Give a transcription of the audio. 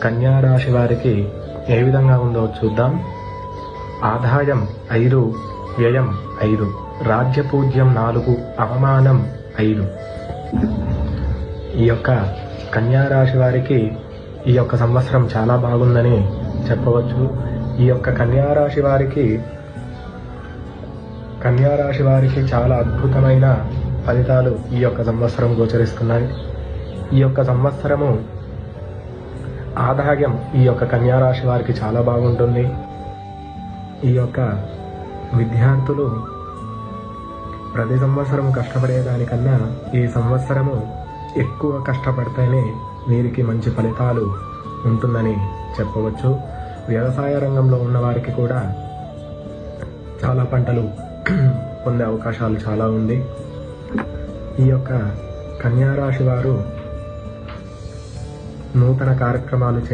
కన్యా రాశి వారికి ఏ విధంగా ఉందో చూద్దాం. ఆదాయం 5, వ్యయం 5, రాజ్యపూజ్యం 4, అవమానం 5. ఈ యొక్క కన్యా రాశి వారికి ఈ యొక్క సంవత్సరం చాలా బాగుందని చెప్పవచ్చు. ఈ యొక్క కన్యా రాశి వారికి చాలా అద్భుతమైన ఫలితాలు ఈ యొక్క సంవత్సరం గోచరిస్తున్నాయి. ఈ యొక్క సంవత్సరము ఆదాయం ఈ యొక్క కన్యా రాశి వారికి చాలా బాగుంటుంది. ఈ యొక్క విద్యార్థులు ప్రతి సంవత్సరం కష్టపడేదానికన్నా ఈ సంవత్సరము ఎక్కువ కష్టపడితేనే వీరికి మంచి ఫలితాలు ఉంటుందని చెప్పవచ్చు. వ్యవసాయ రంగంలో ఉన్న వారికి కూడా చాలా పంటలు పొందే అవకాశాలు చాలా ఉంది. ఈ యొక్క కన్యా రాశి వారు నూతన కార్యక్రమాలు